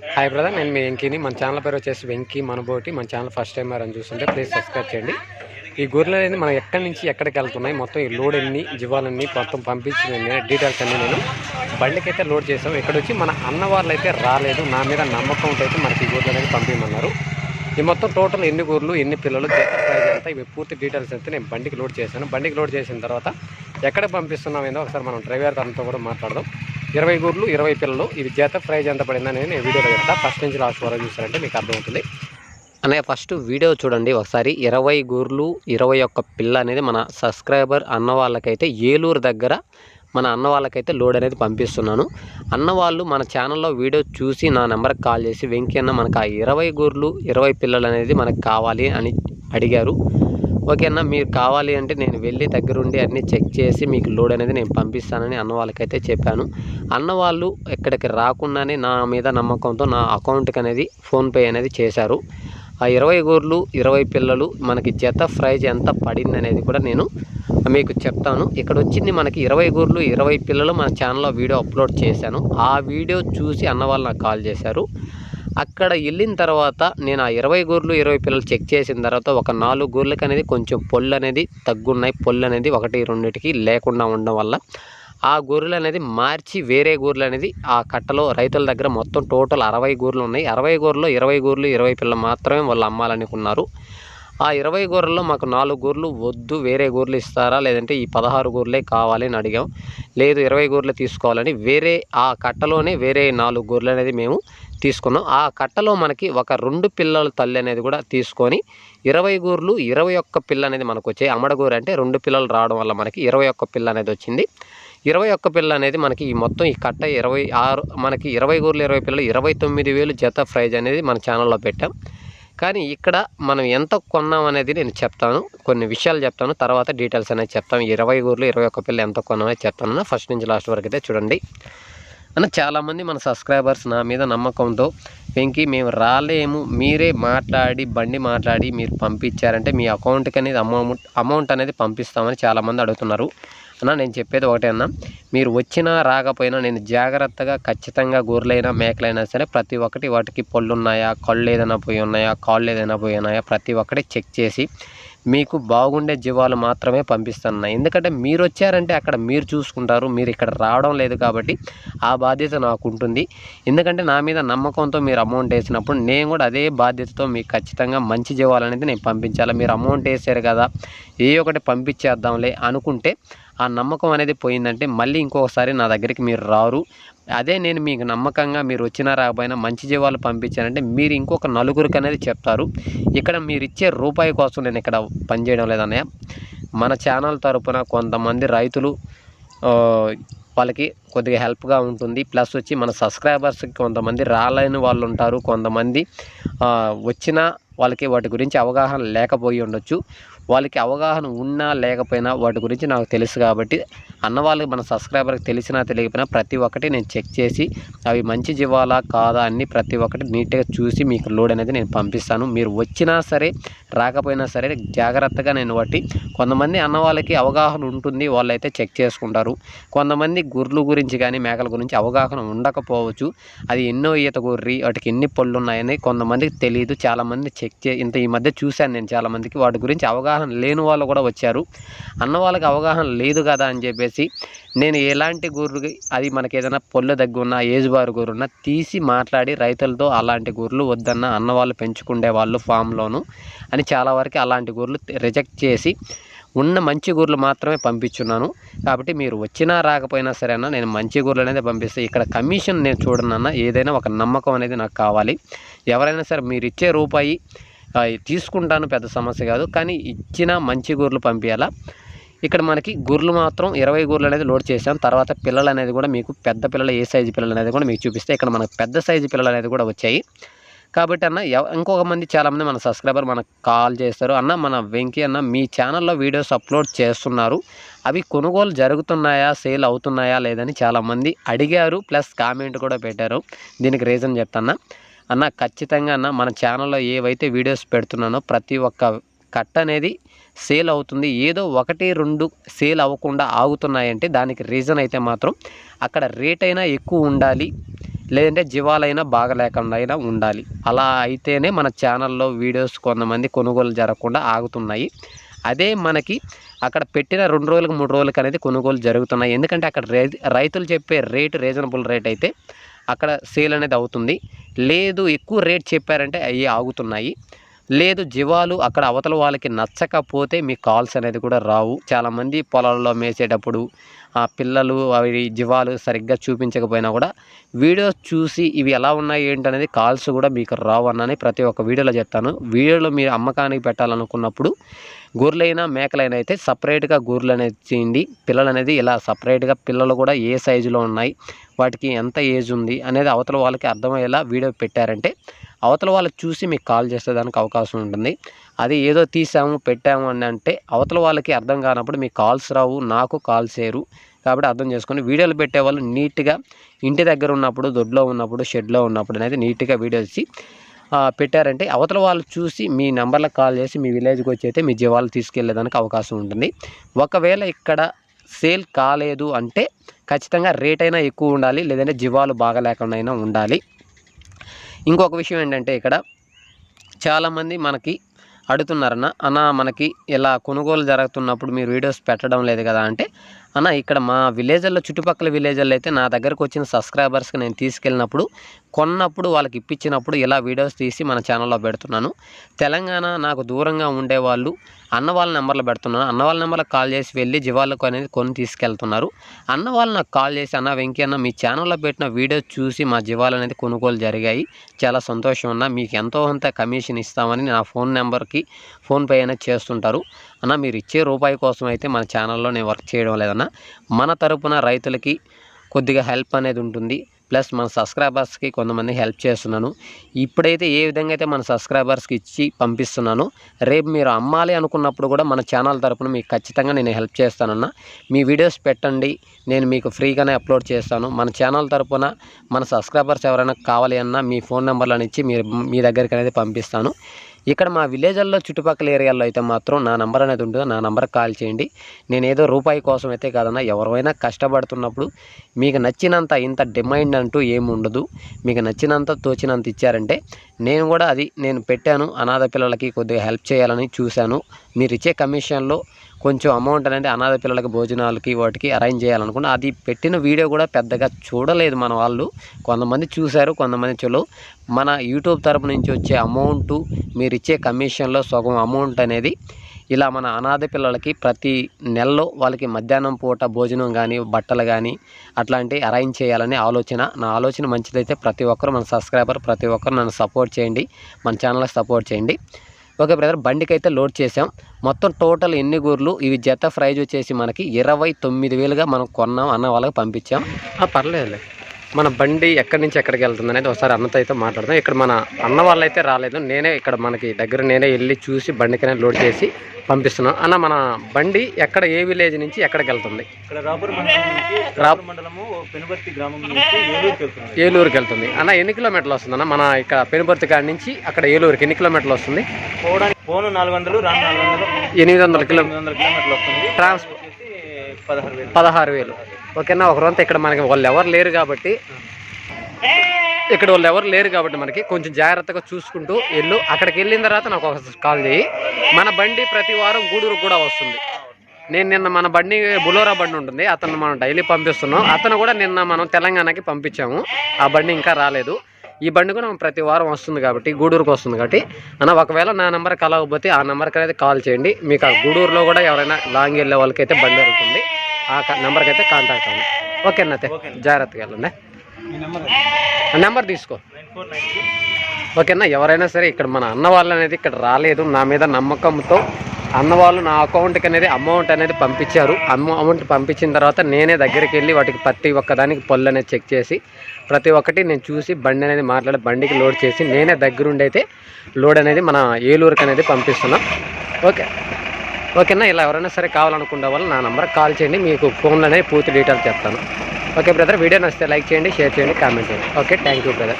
Hi brother, నేను మీ వెంకీని. మన channel పేరు వచ్చేసి వెంకీ మనబోటి. మన ఛానల్ ఫస్ట్ టైం అని చూస్తుంటే ప్లీజ్ సబ్స్క్రైబ్ చేయండి. ఈ గొర్రెలు అనేది మనం ఎక్కడి నుంచి ఎక్కడికి వెళ్తున్నాయి, మొత్తం ఈ లోడ్ ఎన్ని, జీవాలన్నీ మొత్తం పంపించిన డీటెయిల్స్ అన్నీ నేను బండికి అయితే లోడ్ చేసాం. ఇక్కడ వచ్చి మన అన్న వాళ్ళు అయితే రాలేదు. నా మీద నమ్మకం అయితే మనకి ఈ గొర్రెలు అనేది పంపించమన్నారు. ఈ మొత్తం టోటల్ ఎన్ని గొర్రెలు, ఎన్ని పిల్లలు, ప్రైజ్ అంతా ఇవి పూర్తి డీటెయిల్స్ అయితే నేను బండికి లోడ్ చేశాను. బండికి లోడ్ చేసిన తర్వాత ఎక్కడ పంపిస్తున్నాం ఏందో ఒకసారి మనం డ్రైవర్ తనతో కూడా మాట్లాడదాం. 20 గొర్రెలు 20 పిల్లలు, ఇవి జత ప్రైజ్ ఎంత పడిందని నేను వీడియోలో చెప్తా. ఫస్ట్ నుంచి లాస్ట్ వరకు చూసారంటే మీకు అర్థమవుతుంది. అనే ఫస్ట్ వీడియో చూడండి ఒకసారి. 20 గొర్రెలు 21 పిల్ల అనేది మన సబ్స్క్రైబర్ అన్న వాళ్ళకైతే ఏలూరు దగ్గర మన అన్న వాళ్ళకైతే లోడ్ అనేది పంపిస్తున్నాను. అన్న వాళ్ళు మన ఛానల్లో వీడియో చూసి నా నెంబర్కి కాల్ చేసి వెంకీ అన్న మనకు ఆ 20 గొర్రెలు 20 పిల్లలు అనేది మనకు కావాలి అని అడిగారు. ఓకే అన్న, మీరు కావాలి అంటే నేను వెళ్ళి దగ్గరుండి అన్నీ చెక్ చేసి మీకు లోడ్ అనేది నేను పంపిస్తానని అన్న వాళ్ళకైతే చెప్పాను. అన్న వాళ్ళు ఇక్కడికి రాకుండానే నా మీద నమ్మకంతో నా అకౌంట్కి అనేది ఫోన్పే అనేది చేశారు. ఆ 20 గొర్రెలు 20 పిల్లలు మనకి జత ప్రైజ్ ఎంత పడింది అనేది కూడా నేను మీకు చెప్తాను. ఇక్కడ వచ్చింది మనకి 20 గొర్రెలు 20 పిల్లలు మన ఛానల్లో వీడియో అప్లోడ్ చేశాను. ఆ వీడియో చూసి అన్న వాళ్ళు నాకు కాల్ చేశారు. అక్కడ వెళ్ళిన తర్వాత నేను ఆ 20 గొర్రెలు 20 పిల్లలు చెక్ చేసిన తర్వాత ఒక 4 గొర్రెలకి అనేది కొంచెం పొల్లు అనేది తగ్గున్నాయి. పొల్లు అనేది 1-2కి లేకుండా ఉండడం వల్ల ఆ గొర్రెలు అనేది మార్చి వేరే గొర్రెలు అనేది ఆ కట్టలో రైతుల దగ్గర మొత్తం టోటల్ 60 గొర్రెలు ఉన్నాయి. 60 గొర్రెలు 20 గొర్రెలు 20 పిల్లలు మాత్రమే వాళ్ళు అమ్మాలనుకున్నారు. ఆ 20 గొర్రెల్లో మాకు 4 గొర్రెలు వద్దు, వేరే గొర్రెలు ఇస్తారా లేదంటే ఈ 16 గొర్రెలే కావాలి అని అడిగాం. లేదు 20 గొర్రెలు తీసుకోవాలని వేరే ఆ కట్టలోనే వేరే 4 గొర్రెలు అనేది మేము తీసుకున్నాం. ఆ కట్టలో మనకి ఒక 2 పిల్లల తల్లి అనేది కూడా తీసుకొని 20 గొర్రెలు 21 పిల్ల అనేది మనకు వచ్చాయి. అమ్మడగూరు అంటే 2 పిల్లలు రావడం వల్ల మనకి 21 పిల్ల అనేది వచ్చింది. 21 పిల్ల అనేది మనకి ఈ మొత్తం ఈ కట్ట 26 మనకి 20 గొర్రెలు 20 పిల్లలు 29,000 జత ప్రైజ్ అనేది మన ఛానల్లో పెట్టాం. కానీ ఇక్కడ మనం ఎంత కొన్నాం అనేది నేను చెప్తాను, కొన్ని విషయాలు చెప్తాను, తర్వాత డీటెయిల్స్ అనేది చెప్తాను. 20 గొర్రెలు 21 పిల్లలు ఎంత కొన్నామని చెప్తాను. ఫస్ట్ నుంచి లాస్ట్ వరకు అయితే చూడండి అన్న. చాలామంది మన సబ్స్క్రైబర్స్ నా మీద నమ్మకంతో వెంకీ మేము రాలేము, మీరే మాట్లాడి బండి మాట్లాడి మీరు పంపించారంటే మీ అకౌంట్కి అనేది అమౌంట్ అనేది పంపిస్తామని చాలామంది అడుగుతున్నారు. అన్న నేను చెప్పేది ఒకటే అన్న, మీరు వచ్చినా రాకపోయినా నేను జాగ్రత్తగా ఖచ్చితంగా గొర్రెలైనా మేకలైనా సరే ప్రతి ఒక్కటి వాటికి పళ్ళు ఉన్నాయా, కళ్ళు ఏదైనా పోయి ఉన్నాయా, కాళ్ళు ఏదైనా పోయి ఉన్నాయా ప్రతి ఒక్కటి చెక్ చేసి మీకు బాగుండే జీవాలు మాత్రమే పంపిస్తాను. ఎందుకంటే మీరు వచ్చారంటే అక్కడ మీరు చూసుకుంటారు, మీరు ఇక్కడ రావడం లేదు కాబట్టి ఆ బాధ్యత నాకు ఉంటుంది. ఎందుకంటే నా మీద నమ్మకంతో మీరు అమౌంట్ వేసినప్పుడు నేను కూడా అదే బాధ్యతతో మీకు ఖచ్చితంగా మంచి జీవాలు అనేది నేను పంపించాలి. మీరు అమౌంట్ వేసారు కదా ఏ ఒకటి పంపించేద్దాంలే అనుకుంటే ఆ నమ్మకం అనేది పోయిందంటే మళ్ళీ ఇంకొకసారి నా దగ్గరికి మీరు రారు. అదే నేను మీకు నమ్మకంగా మీరు వచ్చినా రాకపోయినా మంచి జీవాలు పంపించానంటే మీరు ఇంకొక నలుగురికి అనేది చెప్తారు. ఇక్కడ మీరు ఇచ్చే రూపాయి కోసం నేను ఇక్కడ పనిచేయడం లేదన్నయ్య. మన ఛానల్ తరపున కొంతమంది రైతులు వాళ్ళకి కొద్దిగా హెల్ప్గా ఉంటుంది. ప్లస్ వచ్చి మన సబ్స్క్రైబర్స్కి కొంతమంది రాలేని వాళ్ళు ఉంటారు, కొంతమంది వచ్చినా వాళ్ళకి వాటి గురించి అవగాహన లేకపోయి ఉండొచ్చు. వాళ్ళకి అవగాహన ఉన్నా లేకపోయినా వాటి గురించి నాకు తెలుసు కాబట్టి అన్న వాళ్ళకి మన సబ్స్క్రైబర్కి తెలిసినా తెలియకపోయినా ప్రతి ఒక్కటి నేను చెక్ చేసి అవి మంచి జీవాలా కాదా అన్నీ ప్రతి ఒక్కటి నీట్గా చూసి మీకు లోడ్ అనేది నేను పంపిస్తాను. మీరు వచ్చినా సరే రాకపోయినా సరే జాగ్రత్తగా నేను వాటి కొంతమంది అన్న వాళ్ళకి అవగాహన ఉంటుంది, వాళ్ళైతే చెక్ చేసుకుంటారు. కొంతమంది గొర్రెల గురించి కానీ మేకల గురించి అవగాహన ఉండకపోవచ్చు. అది ఎన్నో ఈత గొర్రె వాటికి ఎన్ని పళ్ళు ఉన్నాయని కొంతమందికి తెలియదు. చాలామంది ఈ మధ్య చూశాను నేను చాలామందికి వాటి గురించి అవగాహన లేని వాళ్ళు కూడా వచ్చారు. అన్న వాళ్ళకి అవగాహన లేదు కదా అని చెప్పేసి నేను ఎలాంటి గొర్రెకి అది మనకి ఏదైనా పొల్ల దగ్గర ఉన్న ఏజ్ బార్ గొర్రె ఉన్న తీసి మాట్లాడి రైతులతో అలాంటి గొర్రెలు వద్దన్న అన్న వాళ్ళు పెంచుకుండే వాళ్ళు ఫామ్లోను అని చాలా వరకు అలాంటి గొర్రెలు రిజెక్ట్ చేసి ఉన్న మంచి గొర్రెలు మాత్రమే పంపించున్నాను. కాబట్టి మీరు వచ్చినా రాకపోయినా సరే అన్న నేను మంచి గొర్రెలు అనేది పంపిస్తాను. ఇక్కడ కమిషన్ నేను చూడనన్నా, ఏదైనా ఒక నమ్మకం అనేది నాకు కావాలి. ఎవరైనా సరే మీరు ఇచ్చే రూపాయి తీసుకుంటాను, పెద్ద సమస్య కాదు, కానీ ఇచ్చిన మంచి గొర్రెలు పంపించాలా. ఇక్కడ మనకి గొర్రెలు మాత్రం 20 గొర్రెలు అనేది లోడ్ చేసాం. తర్వాత పిల్లలు అనేది కూడా మీకు పెద్ద పిల్లలు ఏ సైజు పిల్లలు అనేది కూడా మీకు చూపిస్తే ఇక్కడ మనకు పెద్ద సైజు పిల్లలు అనేది కూడా వచ్చాయి. కాబట్టి అన్న ఇంకొక మంది చాలామంది మన సబ్స్క్రైబర్ మనకు కాల్ చేస్తారు. అన్న మన వెంకీ అన్న మీ ఛానల్లో వీడియోస్ అప్లోడ్ చేస్తున్నారు, అవి కొనుగోలు జరుగుతున్నాయా, సేల్ అవుతున్నాయా లేదని చాలామంది అడిగారు. ప్లస్ కామెంట్ కూడా పెట్టారు. దీనికి రీజన్ చెప్తాను అన్న. ఖచ్చితంగా అన్న మన ఛానల్లో ఏవైతే వీడియోస్ పెడుతున్నానో ప్రతి ఒక్క కట్ట అనేది సేల్ అవుతుంది. ఏదో 1-2 సేల్ అవ్వకుండా ఆగుతున్నాయంటే దానికి రీజన్ అయితే మాత్రం అక్కడ రేట్ అయినా ఎక్కువ ఉండాలి, లేదంటే జీవాలైనా బాగా లేకుండా అయినా ఉండాలి. అలా అయితేనే మన ఛానల్లో వీడియోస్ కొంతమంది కొనుగోలు జరగకుండా ఆగుతున్నాయి. అదే మనకి అక్కడ పెట్టిన 2 రోజులకు 3 రోజులకు అనేది కొనుగోలు జరుగుతున్నాయి. ఎందుకంటే అక్కడ రైతులు చెప్పే రేటు రీజనబుల్ రేట్ అయితే అక్కడ సేల్ అనేది అవుతుంది. లేదు ఎక్కువ రేట్ చెప్పారంటే అవి ఆగుతున్నాయి. లేదు జీవాలు అక్కడ అవతల వాళ్ళకి నచ్చకపోతే మీ కాల్స్ అనేది కూడా రావు. చాలామంది పొలాల్లో మేసేటప్పుడు పిల్లలు అవి జీవాలు సరిగ్గా చూపించకపోయినా కూడా వీడియోస్ చూసి ఇవి ఎలా ఉన్నాయి ఏంటనేది కాల్స్ కూడా మీకు రావు అన్నని ప్రతి ఒక్క వీడియోలో చెప్తాను. వీడియోలో మీరు అమ్మకానికి పెట్టాలనుకున్నప్పుడు గొర్రెలైనా మేకలైనా అయితే సపరేట్గా గొర్రెలు అనేది చేయండి. పిల్లలు అనేది ఇలా సపరేట్గా పిల్లలు కూడా ఏ సైజులో ఉన్నాయి, వాటికి ఎంత ఏజ్ ఉంది అనేది అవతల వాళ్ళకి అర్థమయ్యేలా వీడియో పెట్టారంటే అవతల వాళ్ళు చూసి మీకు కాల్ చేసేదానికి అవకాశం ఉంటుంది. అది ఏదో తీసాము పెట్టాము అని అంటే అవతల వాళ్ళకి అర్థం కానప్పుడు మీకు కాల్స్ రావు, నాకు కాల్స్ చేయరు. కాబట్టి అర్థం చేసుకొని వీడియోలు పెట్టేవాళ్ళు నీట్గా ఇంటి దగ్గర ఉన్నప్పుడు, దొడ్లో ఉన్నప్పుడు, షెడ్లో ఉన్నప్పుడు అనేది నీట్గా వీడియో ఇచ్చి పెట్టారంటే అవతల వాళ్ళు చూసి మీ నెంబర్లకు కాల్ చేసి మీ విలేజ్కి వచ్చి అయితే మీ జీవాలు తీసుకెళ్లేదానికి అవకాశం ఉంటుంది. ఒకవేళ ఇక్కడ సేల్ కాలేదు అంటే ఖచ్చితంగా రేట్ అయినా ఎక్కువ ఉండాలి, లేదంటే జీవాలు బాగా లేకుండా అయినా ఉండాలి. ఇంకొక విషయం ఏంటంటే ఇక్కడ చాలామంది మనకి అడుగుతున్నారన్న, అన్న మనకి ఇలా కొనుగోలు జరుగుతున్నప్పుడు మీరు వీడియోస్ పెట్టడం లేదు కదా అంటే, అన్న ఇక్కడ మా విలేజ్ల్లో చుట్టుపక్కల విలేజ్ల్లో అయితే నా దగ్గరకు వచ్చిన సబ్స్క్రైబర్స్కి నేను తీసుకెళ్ళినప్పుడు కొన్నప్పుడు వాళ్ళకి ఇప్పించినప్పుడు ఇలా వీడియోస్ తీసి మన ఛానల్లో పెడుతున్నాను. తెలంగాణ నాకు దూరంగా ఉండేవాళ్ళు అన్న వాళ్ళ నెంబర్లు పెడుతున్నాను. అన్న వాళ్ళ నెంబర్లకు కాల్ చేసి వెళ్ళి జీవాలకు అనేది కొని తీసుకెళ్తున్నారు. అన్న వాళ్ళు నాకు కాల్ చేసి, అన్న వెంకీ అన్న మీ ఛానల్లో పెట్టిన వీడియో చూసి మా జీవాలు అనేది కొనుగోలు జరిగాయి, చాలా సంతోషం అన్న, మీకు ఎంతో అంత కమిషన్ ఇస్తామని నా ఫోన్ నెంబర్కి ఫోన్పే అనేది చేస్తుంటారు. అన్న మీరు ఇచ్చే రూపాయి కోసం అయితే మన ఛానల్లో నేను వర్క్ చేయడం లేదన్న, మన తరపున రైతులకి కొద్దిగా హెల్ప్ అనేది ఉంటుంది. ప్లస్ మన సబ్స్క్రైబర్స్కి కొంతమంది హెల్ప్ చేస్తున్నాను. ఇప్పుడైతే ఏ విధంగా అయితే మన సబ్స్క్రైబర్స్కి ఇచ్చి పంపిస్తున్నాను, రేపు మీరు అమ్మాలి అనుకున్నప్పుడు కూడా మన ఛానల్ తరపున మీకు ఖచ్చితంగా నేను హెల్ప్ చేస్తానన్న. మీ వీడియోస్ పెట్టండి, నేను మీకు ఫ్రీగానే అప్లోడ్ చేస్తాను. మన ఛానల్ తరపున మన సబ్స్క్రైబర్స్ ఎవరైనా కావాలి అన్నా మీ ఫోన్ నెంబర్లను ఇచ్చి మీ దగ్గరికి అనేది పంపిస్తాను. ఇక్కడ మా విలేజ్ల్లో చుట్టుపక్కల ఏరియాల్లో అయితే మాత్రం నా నెంబర్ అనేది ఉంటుంది, నా నెంబర్కి కాల్ చేయండి. నేను ఏదో రూపాయి కోసం అయితే కాదన్నా, ఎవరైనా కష్టపడుతున్నప్పుడు మీకు నచ్చినంత ఇంత డిమాండ్ అంటూ ఏమి ఉండదు. మీకు నచ్చినంత తోచినంత ఇచ్చారంటే నేను కూడా అది నేను పెట్టాను, అనాథ పిల్లలకి కొద్దిగా హెల్ప్ చేయాలని చూశాను. మీరు ఇచ్చే కమిషన్లో కొంచెం అమౌంట్ అనేది అనాథ పిల్లలకి భోజనాలకి వాటికి అరేంజ్ చేయాలనుకున్నా. అది పెట్టిన వీడియో కూడా పెద్దగా చూడలేదు మన వాళ్ళు, కొంతమంది చూశారు, కొంతమంది చూడలేదు. మన యూట్యూబ్ తరపు నుంచి వచ్చే అమౌంట్, మీరు ఇచ్చే కమిషన్లో సగం అమౌంట్ అనేది ఇలా మన అనాథ పిల్లలకి ప్రతి నెలలో వాళ్ళకి మధ్యాహ్నం పూట భోజనం కానీ బట్టలు కానీ అట్లాంటివి అరేంజ్ చేయాలని ఆలోచన. నా ఆలోచన మంచిదైతే ప్రతి ఒక్కరు మన సబ్స్క్రైబర్ ప్రతి ఒక్కరు నన్ను సపోర్ట్ చేయండి, మన ఛానల్కి సపోర్ట్ చేయండి. ఓకే బ్రదర్, బండికి అయితే లోడ్ చేసాం. మొత్తం టోటల్ ఎన్ని గూర్లు, ఇవి జత ప్రైజ్ వచ్చేసి మనకి 29,000గా మనం కొన్నాం, అన్న వాళ్ళకి పంపించాం. పర్లేదులే, మన బండి ఎక్కడి నుంచి ఎక్కడికి వెళ్తుంది అనేది ఒకసారి అన్నతో అయితే మాట్లాడదాం. ఇక్కడ మన అన్న వాళ్ళు అయితే రాలేదు, నేనే ఇక్కడ మనకి దగ్గర నేనే వెళ్ళి చూసి బండికనే లోడ్ చేసి పంపిస్తున్నాను. అన్న మన బండి ఎక్కడ, ఏ విలేజ్ నుంచి ఎక్కడికి వెళ్తుంది? ఇక్కడ రాపూర్ మండలము పెనుబర్తి గ్రామం నుంచి ఏలూరుకి వెళ్తుంది. అన్న ఎన్ని కిలోమీటర్లు వస్తుంది అన్న మన ఇక్కడ పెనుబర్తి కాడి నుంచి అక్కడ ఏలూరుకి ఎన్ని కిలోమీటర్లు వస్తుంది? పోను 400, రాను 400, 800 కిలోమీటర్లు వస్తుంది. ట్రాన్స్పోర్ట్ 16,000. ఓకేనా. ఒకరంతా ఇక్కడ మనకి వాళ్ళు ఎవరు లేరు కాబట్టి మనకి కొంచెం జాగ్రత్తగా చూసుకుంటూ వెళ్ళు. అక్కడికి వెళ్ళిన తర్వాత నాకు ఒక కాల్ చేయి. మన బండి ప్రతి వారం గూడూరు కూడా వస్తుంది. నేను నిన్న మన బండి బులోరా బండి ఉంటుంది, అతను మనం డైలీ పంపిస్తున్నాం. అతను కూడా నిన్న మనం తెలంగాణకి పంపించాము, ఆ బండి ఇంకా రాలేదు. ఈ బండి కూడా ప్రతి వారం వస్తుంది కాబట్టి గూడూరుకు వస్తుంది కాబట్టి అన్న ఒకవేళ నా నెంబర్ కలవకపోతే ఆ నెంబర్కి అయితే కాల్ చేయండి. మీకు ఆ గూడూరులో కూడా ఎవరైనా లాంగ్ వెళ్ళే వాళ్ళకైతే బండి వెళ్తుంది, ఆ నెంబర్కి అయితే కాంటాక్ట్ అవ్వండి. ఓకేనా, అయితే జాగ్రత్తగా వెళ్ళండి. నెంబర్ తీసుకో. ఓకేనా. ఎవరైనా సరే ఇక్కడ మన అన్న వాళ్ళు అనేది ఇక్కడ రాలేదు, నా మీద నమ్మకంతో అన్న వాళ్ళు నా అకౌంట్కి అనేది అమౌంట్ అనేది పంపించారు. అమౌంట్ పంపించిన తర్వాత నేనే దగ్గరికి వెళ్ళి వాటికి ప్రతి ఒక్కదానికి పళ్ళు అనేది చెక్ చేసి ప్రతి ఒక్కటి నేను చూసి బండి అనేది మాట్లాడి బండికి లోడ్ చేసి నేనే దగ్గరుండి అయితే లోడ్ అనేది మన ఏలూరుకి అనేది పంపిస్తున్నాం. ఓకేనా. ఇలా ఎవరైనా సరే కావాలనుకునే వాళ్ళు నా నెంబర్కి కాల్ చేయండి, మీకు ఫోన్లో అనేది పూర్తి డీటెయిల్స్ చెప్తాను. ఓకే బ్రదర్, వీడియో నచ్చితే లైక్ చేయండి, షేర్ చేయండి, కామెంట్ చేయండి. Okay, thank you brother.